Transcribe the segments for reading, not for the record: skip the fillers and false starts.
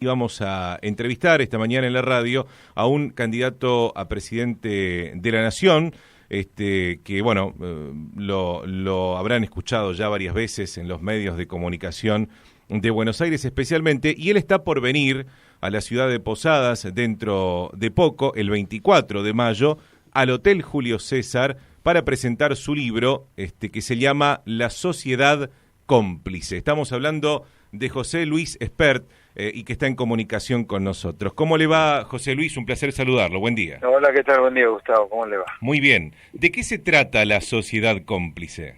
Íbamos a entrevistar esta mañana en la radio a un candidato a presidente de la Nación, que bueno, lo habrán escuchado ya varias veces en los medios de comunicación de Buenos Aires especialmente, y él está por venir a la ciudad de Posadas dentro de poco, el 24 de mayo, al Hotel Julio César para presentar su libro, que se llama La Sociedad Cómplice. Estamos hablando de José Luis Espert, y que está en comunicación con nosotros. ¿Cómo le va, José Luis? Un placer saludarlo. Buen día. Hola, ¿qué tal? Buen día, Gustavo. ¿Cómo le va? Muy bien. ¿De qué se trata La Sociedad Cómplice?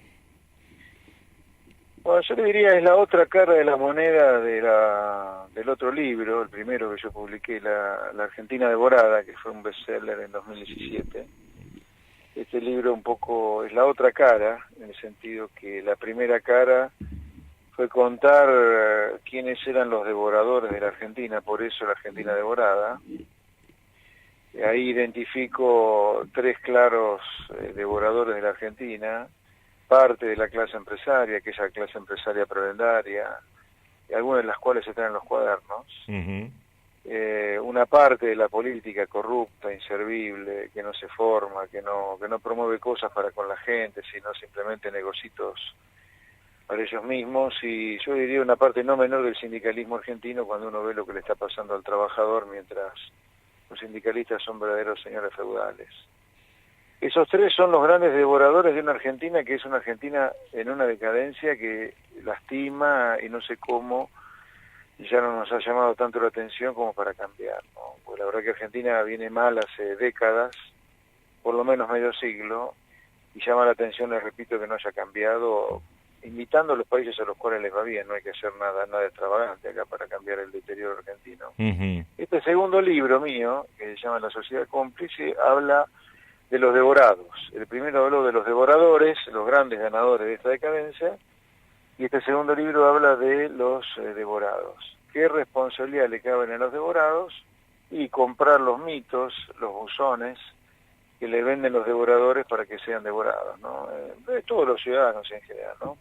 Bueno, yo le diría es la otra cara de la moneda del otro libro, el primero que yo publiqué, la Argentina Devorada, que fue un bestseller en 2017. Este libro un poco es la otra cara, en el sentido que la primera cara fue contar quiénes eran los devoradores de la Argentina, por eso la Argentina Devorada. Ahí identifico tres claros devoradores de la Argentina, parte de la clase empresaria, aquella clase empresaria prebenda, y algunas de las cuales están en los cuadernos. Una parte de la política corrupta, inservible, que no se forma, que no promueve cosas para con la gente, sino simplemente negocios para ellos mismos, y yo diría una parte no menor del sindicalismo argentino cuando uno ve lo que le está pasando al trabajador mientras los sindicalistas son verdaderos señores feudales. Esos tres son los grandes devoradores de una Argentina que es una Argentina en una decadencia que lastima y no sé cómo ya no nos ha llamado tanto la atención como para cambiar, ¿no? Pues la verdad que Argentina viene mal hace décadas, por lo menos medio siglo, y llama la atención, les repito, que no haya cambiado, invitando a los países a los cuales les va bien. No hay que hacer nada extravagante acá para cambiar el deterioro argentino. Este segundo libro mío, que se llama La Sociedad Cómplice, habla de los devorados. El primero habló de los devoradores, los grandes ganadores de esta decadencia, y este segundo libro habla de los devorados. ¿Qué responsabilidad le caben a los devorados? Y comprar los mitos, los buzones, que le venden los devoradores para que sean devorados, ¿no? De todos los ciudadanos en general, ¿no?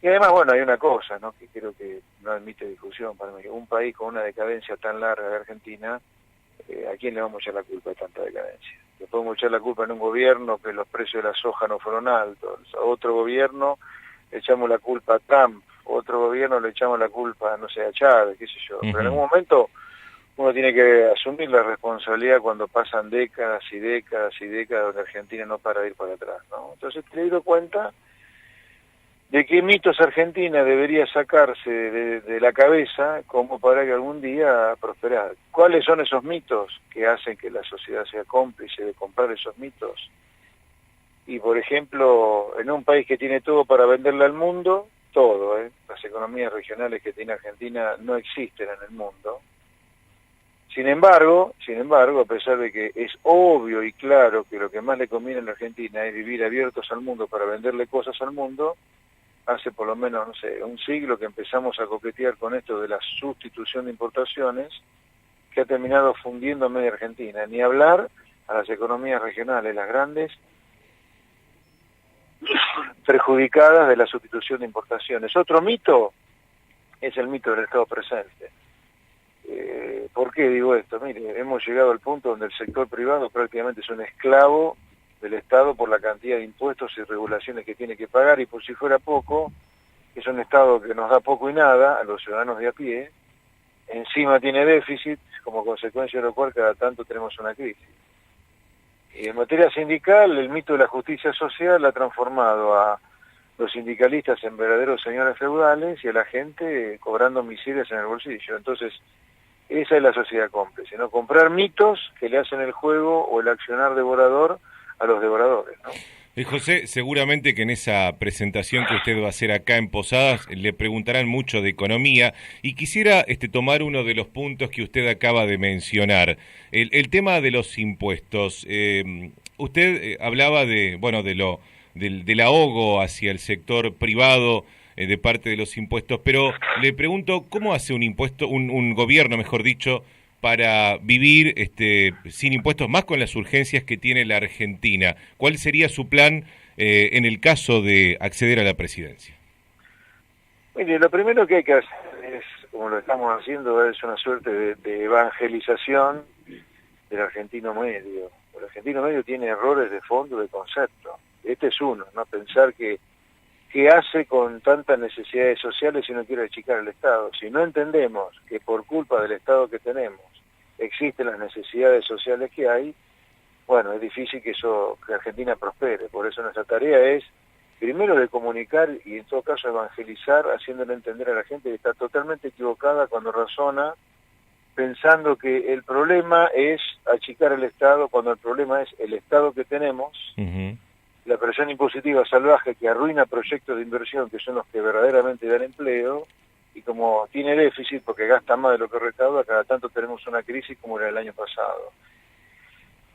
Y además, bueno, hay una cosa, ¿no?, que creo que no admite discusión para mí. Un país con una decadencia tan larga de Argentina, ¿a quién le vamos a echar la culpa de tanta decadencia? Le podemos echar la culpa en un gobierno que los precios de la soja no fueron altos, a otro gobierno le echamos la culpa a Trump, a otro gobierno le echamos la culpa, no sé, a Chávez, qué sé yo. Pero en algún momento uno tiene que asumir la responsabilidad cuando pasan décadas y décadas y décadas donde Argentina no para de ir para atrás, ¿no? Entonces te doy cuenta de qué mitos Argentina debería sacarse de la cabeza como para que algún día prosperar. ¿Cuáles son esos mitos que hacen que la sociedad sea cómplice de comprar esos mitos? Y por ejemplo, en un país que tiene todo para venderle al mundo, todo, las economías regionales que tiene Argentina no existen en el mundo. Sin embargo, a pesar de que es obvio y claro que lo que más le conviene a la Argentina es vivir abiertos al mundo para venderle cosas al mundo, hace por lo menos, no sé, un siglo que empezamos a coquetear con esto de la sustitución de importaciones, que ha terminado fundiendo media Argentina. Ni hablar a las economías regionales, las grandes, perjudicadas de la sustitución de importaciones. Otro mito es el mito del Estado presente. ¿Por qué digo esto? Mire, hemos llegado al punto donde el sector privado prácticamente es un esclavo del Estado por la cantidad de impuestos y regulaciones que tiene que pagar, y por si fuera poco, es un Estado que nos da poco y nada a los ciudadanos de a pie, encima tiene déficit, como consecuencia de lo cual cada tanto tenemos una crisis. Y en materia sindical, el mito de la justicia social ha transformado a los sindicalistas en verdaderos señores feudales y a la gente cobrando miserias en el bolsillo. Entonces, esa es la sociedad cómplice, ¿no? Comprar mitos que le hacen el juego o el accionar devorador a los devoradores, ¿no? José, seguramente que en esa presentación que usted va a hacer acá en Posadas le preguntarán mucho de economía, y quisiera tomar uno de los puntos que usted acaba de mencionar, el tema de los impuestos. Usted hablaba del ahogo hacia el sector privado de parte de los impuestos, pero le pregunto, ¿cómo hace un gobierno, mejor dicho, para vivir sin impuestos, más con las urgencias que tiene la Argentina? ¿Cuál sería su plan en el caso de acceder a la presidencia? Mire, lo primero que hay que hacer es como lo estamos haciendo, es una suerte de evangelización del argentino medio. El argentino medio tiene errores de fondo, de concepto. Este es uno, ¿no? Pensar que ¿qué hace con tantas necesidades sociales si no quiere achicar el Estado? Si no entendemos que por culpa del Estado que tenemos existen las necesidades sociales que hay, bueno, es difícil que Argentina prospere. Por eso nuestra tarea es, primero, de comunicar y en todo caso evangelizar, haciéndole entender a la gente que está totalmente equivocada cuando razona, pensando que el problema es achicar el Estado, cuando el problema es el Estado que tenemos, la presión impositiva salvaje que arruina proyectos de inversión que son los que verdaderamente dan empleo, y como tiene déficit porque gasta más de lo que recauda, cada tanto tenemos una crisis como era el año pasado.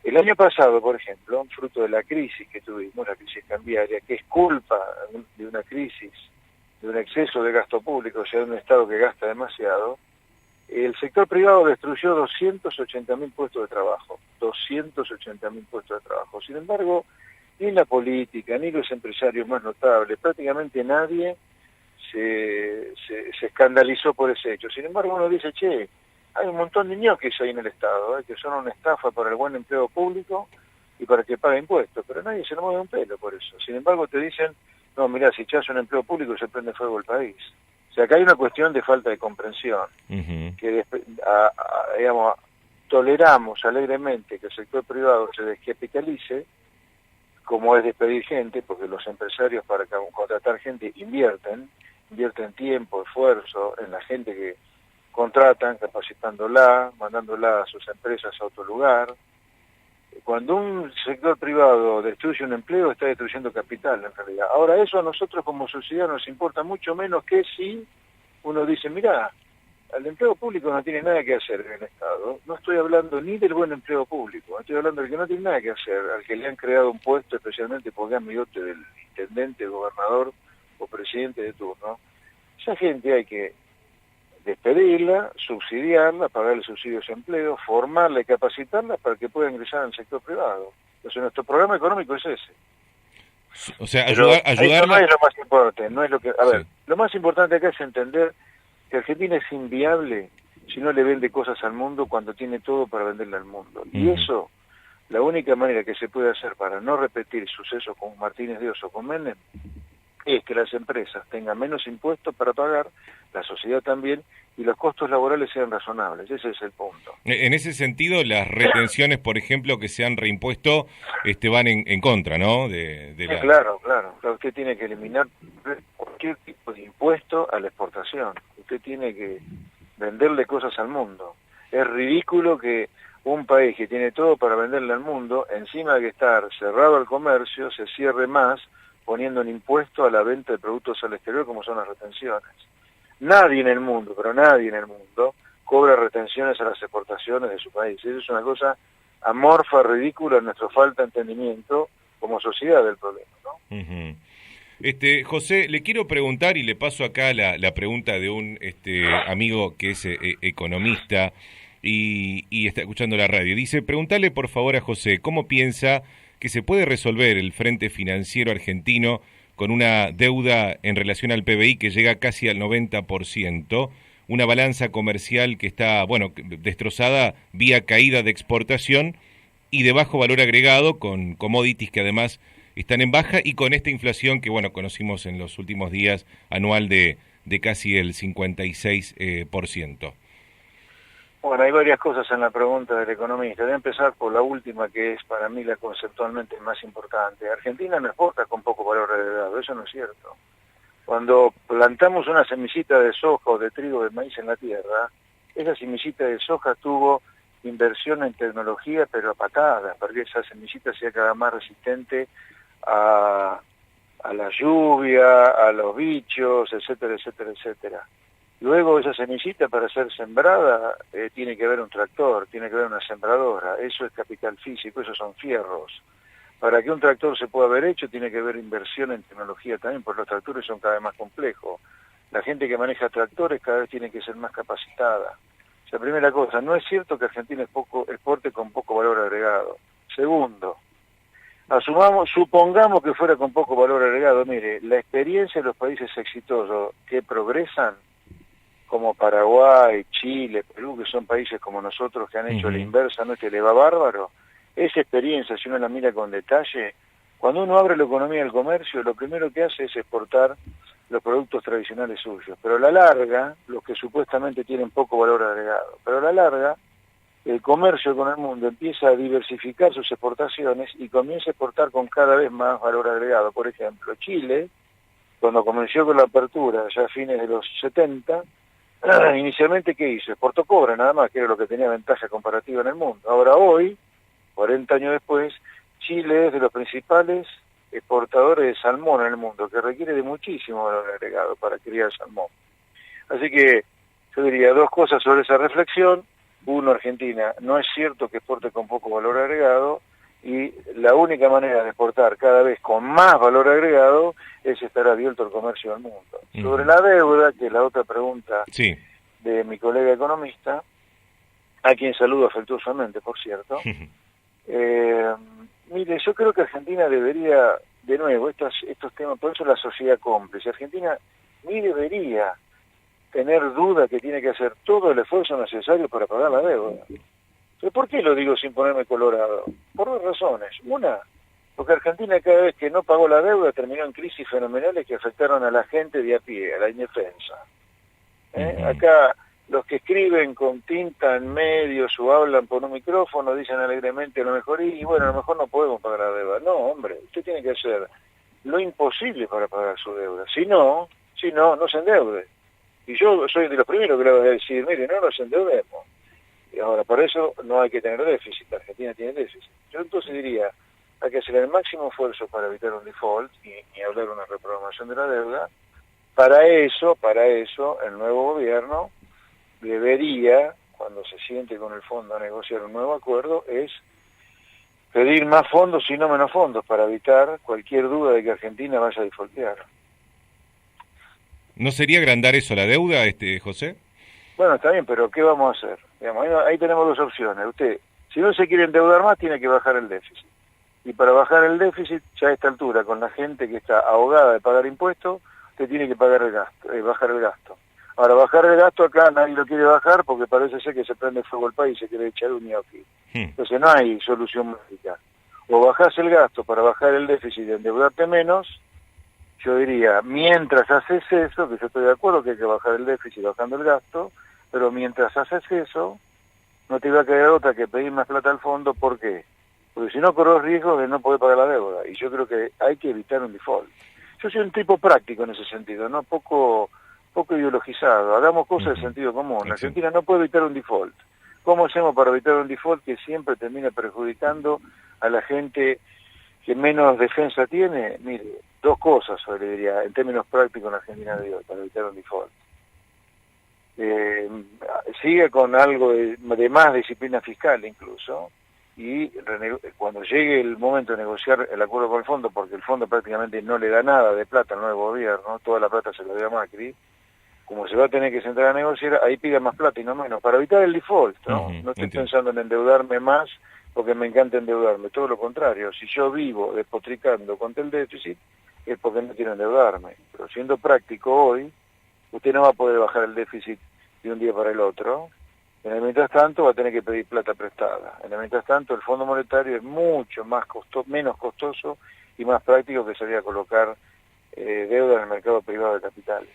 El año pasado, por ejemplo, fruto de la crisis que tuvimos, la crisis cambiaria, que es culpa de una crisis, de un exceso de gasto público, o sea, de un Estado que gasta demasiado, el sector privado destruyó 280.000 puestos de trabajo, 280.000 puestos de trabajo. Sin embargo, ni la política, ni los empresarios más notables, prácticamente nadie se escandalizó por ese hecho. Sin embargo, uno dice, che, hay un montón de ñoquis ahí en el Estado, que son una estafa para el buen empleo público y para que pague impuestos, pero nadie se le mueve un pelo por eso. Sin embargo, te dicen, no, mirá, si echas un empleo público se prende fuego el país. O sea, acá hay una cuestión de falta de comprensión, que digamos, toleramos alegremente que el sector privado se descapitalice, como es despedir gente, porque los empresarios para contratar gente invierten tiempo, esfuerzo en la gente que contratan, capacitándola, mandándola a sus empresas a otro lugar. Cuando un sector privado destruye un empleo, está destruyendo capital en realidad. Ahora, eso a nosotros como sociedad nos importa mucho menos que si uno dice, mirá, el empleo público no tiene nada que hacer en el Estado. No estoy hablando ni del buen empleo público, estoy hablando del que no tiene nada que hacer, al que le han creado un puesto especialmente porque es amigote del intendente, gobernador o presidente de turno. Esa gente hay que despedirla, subsidiarla, pagarle subsidios de empleo, formarla y capacitarla para que pueda ingresar al sector privado. Entonces nuestro programa económico es ese. O sea, ayudarla. Eso no es lo más importante, no es lo que... A ver, sí. Lo más importante acá es entender que Argentina es inviable si no le vende cosas al mundo cuando tiene todo para venderle al mundo. Y eso, la única manera que se puede hacer para no repetir sucesos con Martínez de Oz o con Menem, es que las empresas tengan menos impuestos para pagar, la sociedad también, y los costos laborales sean razonables. Ese es el punto. En ese sentido, las retenciones, por ejemplo, que se han reimpuesto, van en contra, ¿no? Claro. Usted tiene que eliminar cualquier tipo de impuesto a la exportación. Usted tiene que venderle cosas al mundo. Es ridículo que un país que tiene todo para venderle al mundo, encima de que estar cerrado al comercio, se cierre más poniendo un impuesto a la venta de productos al exterior como son las retenciones. Nadie en el mundo, pero nadie en el mundo, cobra retenciones a las exportaciones de su país. Eso es una cosa amorfa, ridícula, nuestra falta de entendimiento como sociedad del problema, ¿no? José, le quiero preguntar, y le paso acá la pregunta de un amigo que es economista y está escuchando la radio. Dice, preguntale por favor a José, ¿cómo piensa que se puede resolver el frente financiero argentino con una deuda en relación al PBI que llega casi al 90%, una balanza comercial que está, destrozada vía caída de exportación y de bajo valor agregado, con commodities que además están en baja y con esta inflación que, conocimos en los últimos días anual de casi el 56%? Bueno, hay varias cosas en la pregunta del economista. Voy a empezar por la última, que es para mí la conceptualmente más importante. Argentina no exporta con poco valor agregado, eso no es cierto. Cuando plantamos una semillita de soja o de trigo de maíz en la tierra, esa semillita de soja tuvo inversión en tecnología, pero a patadas, porque esa semillita sea cada vez más resistente a la lluvia, a los bichos, etcétera, etcétera, etcétera. Luego esa semillita para ser sembrada tiene que haber un tractor, tiene que haber una sembradora, eso es capital físico, esos son fierros. Para que un tractor se pueda haber hecho tiene que haber inversión en tecnología también, porque los tractores son cada vez más complejos. La gente que maneja tractores cada vez tiene que ser más capacitada. O sea, primera cosa, no es cierto que Argentina exporte con poco valor agregado. Segundo, supongamos que fuera con poco valor agregado. Mire, la experiencia de los países exitosos que progresan como Paraguay, Chile, Perú, que son países como nosotros que han hecho la inversa, ¿no? Que le va bárbaro. Esa experiencia, si uno la mira con detalle, cuando uno abre la economía del comercio, lo primero que hace es exportar los productos tradicionales suyos. Pero a la larga, los que supuestamente tienen poco valor agregado, pero a la larga, el comercio con el mundo empieza a diversificar sus exportaciones y comienza a exportar con cada vez más valor agregado. Por ejemplo, Chile, cuando comenzó con la apertura, ya a fines de los 70, inicialmente, ¿qué hizo? Exportó cobre nada más, que era lo que tenía ventaja comparativa en el mundo. Ahora hoy, 40 años después, Chile es de los principales exportadores de salmón en el mundo, que requiere de muchísimo valor agregado para criar salmón. Así que yo diría dos cosas sobre esa reflexión. Uno, Argentina, no es cierto que exporte con poco valor agregado, y la única manera de exportar cada vez con más valor agregado es estar abierto al comercio del mundo. Sobre la deuda, que es la otra pregunta de mi colega economista, a quien saludo afectuosamente, por cierto, mire, yo creo que Argentina debería, de nuevo, estos temas, por eso la sociedad cómplice, Argentina ni debería tener duda que tiene que hacer todo el esfuerzo necesario para pagar la deuda. ¿Pero por qué lo digo sin ponerme colorado? Por dos razones. Una, porque Argentina cada vez que no pagó la deuda terminó en crisis fenomenales que afectaron a la gente de a pie, a la indefensa. Acá los que escriben con tinta en medios o hablan por un micrófono dicen alegremente a lo mejor, y bueno, a lo mejor no podemos pagar la deuda. No, hombre, usted tiene que hacer lo imposible para pagar su deuda. Si no, no se endeude. Y yo soy de los primeros que le voy a decir, mire, no nos endeudemos. Y ahora, para eso no hay que tener déficit, Argentina tiene déficit. Yo entonces diría, hay que hacer el máximo esfuerzo para evitar un default y hablar de una reprogramación de la deuda. Para eso, el nuevo gobierno debería, cuando se siente con el fondo a negociar un nuevo acuerdo, es pedir más fondos y no menos fondos para evitar cualquier duda de que Argentina vaya a defaultear. ¿No sería agrandar eso la deuda, José? Bueno, está bien, pero ¿qué vamos a hacer? Digamos, ahí tenemos dos opciones. Usted, si no se quiere endeudar más, tiene que bajar el déficit. Y para bajar el déficit, ya a esta altura, con la gente que está ahogada de pagar impuestos, usted tiene que pagar el gasto, bajar el gasto. Ahora, bajar el gasto acá nadie lo quiere bajar porque parece ser que se prende fuego el país y se quiere echar un ñoqui. Entonces no hay solución mágica. O bajás el gasto para bajar el déficit y endeudarte menos. Yo diría, mientras haces eso, que yo estoy de acuerdo que hay que bajar el déficit bajando el gasto, pero mientras haces eso, no te va a quedar otra que pedir más plata al fondo. ¿Por qué? Porque si no corres riesgo de no poder pagar la deuda, y yo creo que hay que evitar un default. Yo soy un tipo práctico en ese sentido, no poco ideologizado. Hagamos cosas de sentido común. Argentina no puede evitar un default. ¿Cómo hacemos para evitar un default que siempre termina perjudicando a la gente que menos defensa tiene? Mire, dos cosas, le diría, en términos prácticos en Argentina de hoy, para evitar un default. Sigue con algo de más disciplina fiscal incluso, y cuando llegue el momento de negociar el acuerdo con el fondo, porque el fondo prácticamente no le da nada de plata al nuevo gobierno, toda la plata se la dio a Macri, como se va a tener que sentar a negociar, ahí pida más plata y no menos, para evitar el default, ¿no? No estoy pensando en endeudarme más porque me encanta endeudarme, todo lo contrario. Si yo vivo despotricando contra el déficit, es porque no quiero endeudarme. Pero siendo práctico hoy, usted no va a poder bajar el déficit de un día para el otro. En el mientras tanto va a tener que pedir plata prestada. En el mientras tanto el Fondo Monetario es mucho menos costoso y más práctico que salir a colocar deuda en el mercado privado de capitales.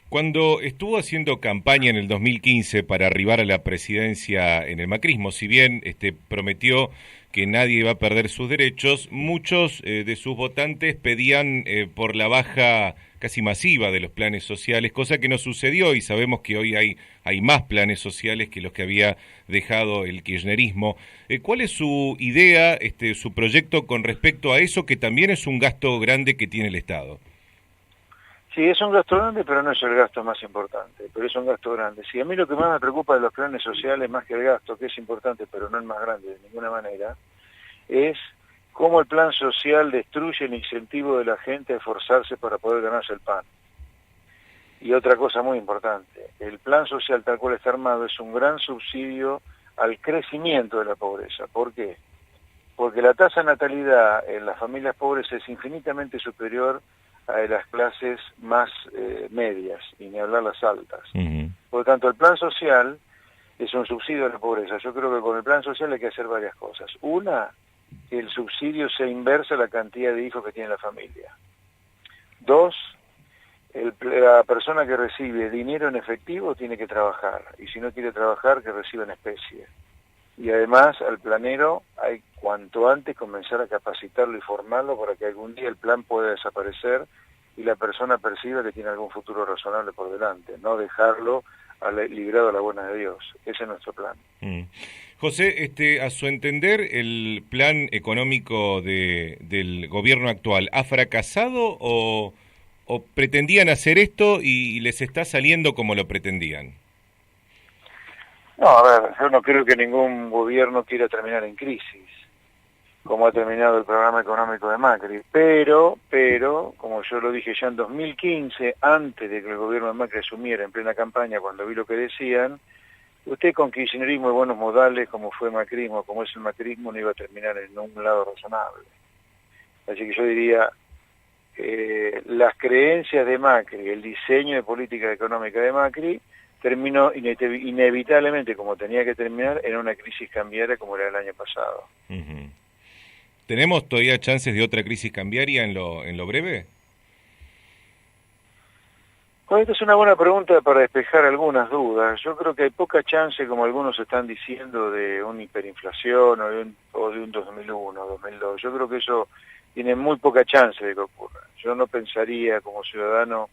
Cuando estuvo haciendo campaña en el 2015 para arribar a la presidencia en el macrismo, si bien prometió que nadie iba a perder sus derechos, muchos de sus votantes pedían por la baja casi masiva de los planes sociales, cosa que no sucedió, y sabemos que hoy hay más planes sociales que los que había dejado el kirchnerismo. ¿Cuál es su idea, su proyecto con respecto a eso, que también es un gasto grande que tiene el Estado? Sí, es un gasto grande, pero no es el gasto más importante, pero es un gasto grande. Sí, a mí lo que más me preocupa de los planes sociales, más que el gasto, que es importante, pero no es más grande de ninguna manera, es cómo el plan social destruye el incentivo de la gente a esforzarse para poder ganarse el pan. Y otra cosa muy importante, el plan social tal cual está armado es un gran subsidio al crecimiento de la pobreza. ¿Por qué? Porque la tasa de natalidad en las familias pobres es infinitamente superior a las clases más medias, y ni hablar las altas. Uh-huh. Por lo tanto, el plan social es un subsidio a la pobreza. Yo creo que con el plan social hay que hacer varias cosas. Una, que el subsidio sea inversa a la cantidad de hijos que tiene la familia. Dos, la persona que recibe dinero en efectivo tiene que trabajar, y si no quiere trabajar, que reciba en especie. Y además, al planero hay cuanto antes comenzar a capacitarlo y formarlo para que algún día el plan pueda desaparecer y la persona perciba que tiene algún futuro razonable por delante, no dejarlo librado a la buena de Dios. Ese es nuestro plan. José, a su entender, ¿el plan económico del gobierno actual ha fracasado o pretendían hacer esto y les está saliendo como lo pretendían? No, a ver, yo no creo que ningún gobierno quiera terminar en crisis, como ha terminado el programa económico de Macri, pero, como yo lo dije ya en 2015, antes de que el gobierno de Macri asumiera en plena campaña, cuando vi lo que decían, usted con kirchnerismo y buenos modales, como fue macrismo, como es el macrismo, no iba a terminar en un lado razonable. Así que yo diría, las creencias de Macri, el diseño de política económica de Macri, terminó inevitablemente, como tenía que terminar, en una crisis cambiaria como era el año pasado. Uh-huh. ¿Tenemos todavía chances de otra crisis cambiaria en lo breve? Bueno, esta es una buena pregunta para despejar algunas dudas. Yo creo que hay poca chance, como algunos están diciendo, de una hiperinflación o de un 2001, 2002. Yo creo que eso tiene muy poca chance de que ocurra. Yo no pensaría como ciudadano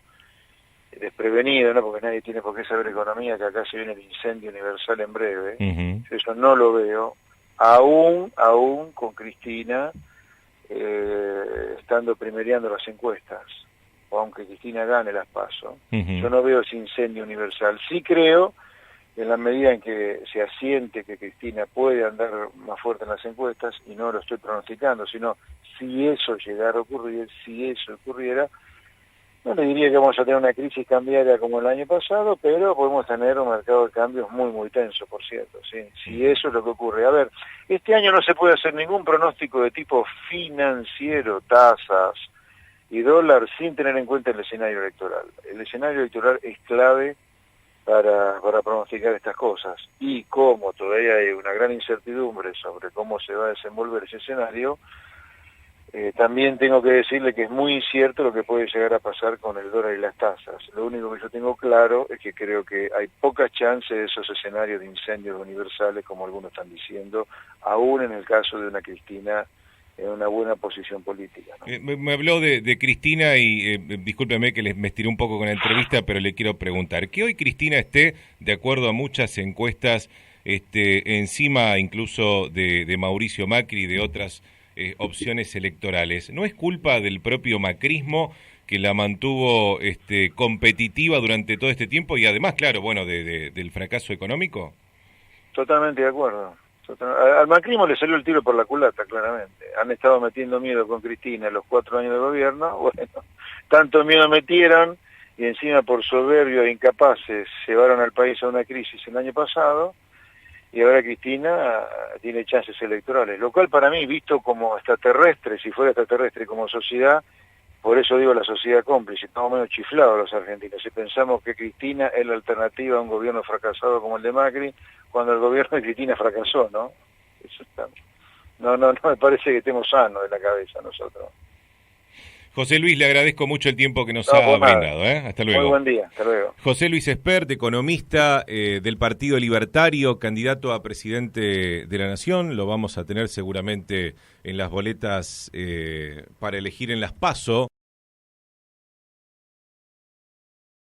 desprevenido, ¿no? Porque nadie tiene por qué saber economía, que acá se viene el incendio universal en breve. Uh-huh. Eso no lo veo. Aún con Cristina estando primereando las encuestas, o aunque Cristina gane las PASO, uh-huh, yo no veo ese incendio universal. Sí creo, en la medida en que se asiente que Cristina puede andar más fuerte en las encuestas, y no lo estoy pronosticando, sino si eso llegara a ocurrir, si eso ocurriera, no le diría que vamos a tener una crisis cambiaria como el año pasado, pero podemos tener un mercado de cambios muy, muy tenso, por cierto, ¿sí? Si eso es lo que ocurre. A ver, este año no se puede hacer ningún pronóstico de tipo financiero, tasas y dólar, sin tener en cuenta el escenario electoral. El escenario electoral es clave para pronosticar estas cosas. Y como todavía hay una gran incertidumbre sobre cómo se va a desenvolver ese escenario, también tengo que decirle que es muy incierto lo que puede llegar a pasar con el dólar y las tasas. Lo único que yo tengo claro es que creo que hay pocas chances de esos escenarios de incendios universales, como algunos están diciendo, aún en el caso de una Cristina en una buena posición política, ¿no? Me habló de Cristina y discúlpeme que me estiré un poco con la entrevista, pero le quiero preguntar, que hoy Cristina esté, de acuerdo a muchas encuestas, encima incluso de Mauricio Macri y de otras opciones electorales, ¿no es culpa del propio macrismo que la mantuvo competitiva durante todo este tiempo y además, claro, bueno, del fracaso económico? Totalmente de acuerdo. Al macrismo le salió el tiro por la culata, claramente. Han estado metiendo miedo con Cristina en los 4 años de gobierno. Bueno, tanto miedo metieron y encima por soberbio e incapaces llevaron al país a una crisis el año pasado, y ahora Cristina tiene chances electorales, lo cual para mí, visto como extraterrestre, si fuera extraterrestre como sociedad, por eso digo la sociedad cómplice, estamos menos chiflados los argentinos, si pensamos que Cristina es la alternativa a un gobierno fracasado como el de Macri, cuando el gobierno de Cristina fracasó, ¿no? Eso está... No me parece que estemos sanos de la cabeza nosotros. José Luis, le agradezco mucho el tiempo que nos ha brindado. Hasta luego. Muy buen día, hasta luego. José Luis Espert, economista del Partido Libertario, candidato a presidente de la Nación. Lo vamos a tener seguramente en las boletas para elegir en las PASO.